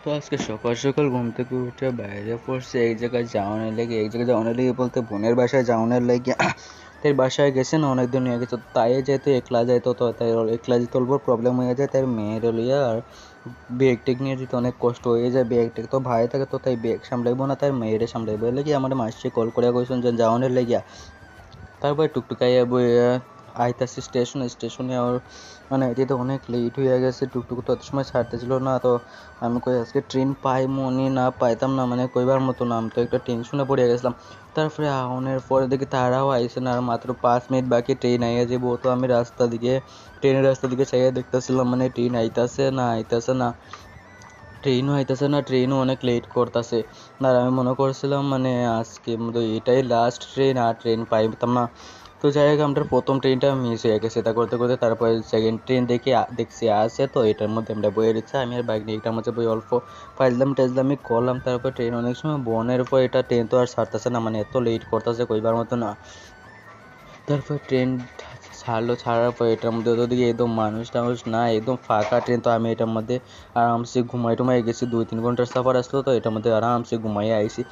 তো আজকে সকাল সকাল ঘুম থেকে উঠে বাইরে পড়ছে এক জায়গায় যাওয়ার লেগে বলতে বোনের বাসায় যাওয়ার লেগে তাই বাসায় গেছে না অনেকদিন হয়ে গেছে, তাই যেহেতু একলা যাইতো তো তাই একলা যেতে অল্প প্রবলেম হয়ে যায়, তাই মেয়ের লইয়া আর ব্যাগ টেক নিয়ে যেতে অনেক কষ্ট হয়ে যায়। ব্যাগ টেক তো ভাই থাকে তো তাই ব্যাগ সামলাইবো না, তাই মেয়েরে সামলাইবো লেগে আমার মাসে কল করে কইছেন যে যাওয়ার লেগিয়া। তারপরে টুকটুকাইয়া বইয়া আইতাছি স্টেশনে আর মানে যেতে অনেক লেট হয়ে গেছে, টুকটুক তো এত সময় ছাড়তেছিল না। তো আমি কই আজকে ট্রেন পাইমু নি না পাইতাম না, মানে কইবার মতো না, আমি তো একটা টেনশনে পড়ে গেছিলাম। তারপরে আউনের পরে দেখি তারাও আইসে না, আর মাত্র 5 মিনিট বাকি ট্রেন আইয়া যাবো। তো আমি ট্রেনের রাস্তা দিকে চাইয়া দেখতেছিলাম, মানে ট্রেন আইতাছে না, ট্রেনও অনেক লেট করতেছে। আর আমি মনে করছিলাম মানে আজকে মতো এটাই লাস্ট ট্রেন, আর ট্রেন পাইতাম না। তো যাই হোক আমাদের প্রথম ট্রেনটা মিস হয়ে গেছে, তা করতে করতে তারপরে সেকেন্ড ট্রেন দেখছি আসে, তো এটার মধ্যে আমরা বইয়ে দিচ্ছি। আমি আর বাইক নিয়ে এটার মধ্যে বই অল্প ফাইজলামি করলাম। তারপর ট্রেন অনেক সময় বনের পর এটা ট্রেন তো আর ছাড়তেছে না, মানে এত লেট করতেছে কইবার মতো না। তারপর ট্রেন ছাড়ার পর এটার মধ্যে ওদিকে একদম মানুষ না, একদম ফাঁকা ট্রেন। তো আমি এটার মধ্যে আরামসে টুমাই গেছি, 2-3 ঘন্টার সাফার আসলো, তো এটার মধ্যে আরামসে ঘুমাইয়া আইছি।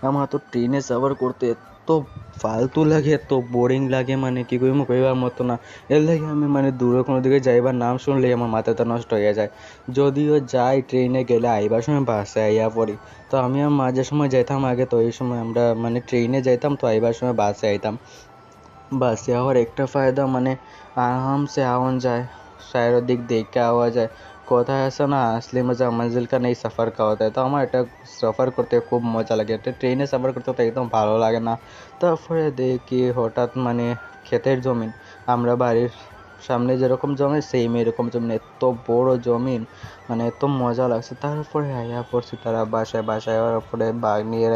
আমার তো ট্রেনে সাফার করতে এত ফালতু লাগে, এত বোরিং লাগে, মানে কি কইবার মতো না। এর লাগে আমি মানে দূরে কোনো দিকে যাইবার নাম শুনলেই আমার মাথাটা নষ্ট হয়ে যায়। যদিও যাই ট্রেনে গেলে আইবার সময় বাসে আইয়া পড়ি। তো আমি আর মাঝে সময় যাইতাম আগে, তো এই সময় আমরা মানে ট্রেনে যাইতাম, তো আইবার সময় বাসে আইতাম। বাসে আওয়ার একটা ফায়দা মানে আরামসে আওয়ান যায়, চারো দিক দেখে আওয়া যায়। কথায় আছে না, আসলি মজা মঞ্জিল কা নেই সফর কা হতা है। তো আমার এটা সফর করতে খুব মজা লাগে, এটা ট্রেনে সফর করতে তো একদম ভালো লাগে না। তারপরে দেখি হঠাৎ মানে ক্ষেতের জমিন, আমরা বাড়ির সামনে যেরকম জমি সেম এরকম জমিন, এত বড় জমিন, মানে এত মজা লাগছে। তারপরে আইয়া পড়ছি তারা বাসায় আওয়ার পরে বাঘ নিয়ে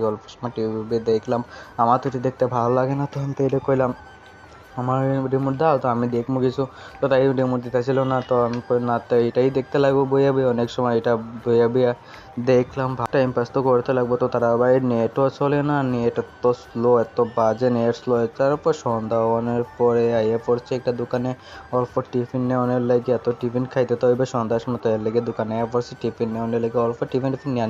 অল্প সময় টিভি দেখলাম। আমার তো এটা দেখতে ভালো লাগে না, তো আমি তো এটা কইলাম আমার রিমোট দাও, তো আমি দেখবো কিছু। তো তাই রিমোট দিতেছিল না, তো আমি কই না, তো এটাই দেখতে লাগবো বইয়া বইয়া অনেক সময়, এটা বইয়া বইয়া দেখলাম, টাইম পাস তো করতে লাগবো। তো তারা আবার নেটও চলে না, নেট এত স্লো, এত বাজে নেট স্লো। তারপর সন্ধ্যা হওয়ার পরে আইয়া পড়ছে একটা দোকানে অল্প টিফিন নেওয়ার লাগে, এত টিফিন খাইতে তো হইবে সন্ধ্যার সময়, তো এর লেগে দোকানে আইয়া পড়ছি টিফিন নেওয়ার লেগে, অল্প টিফিন নিয়ে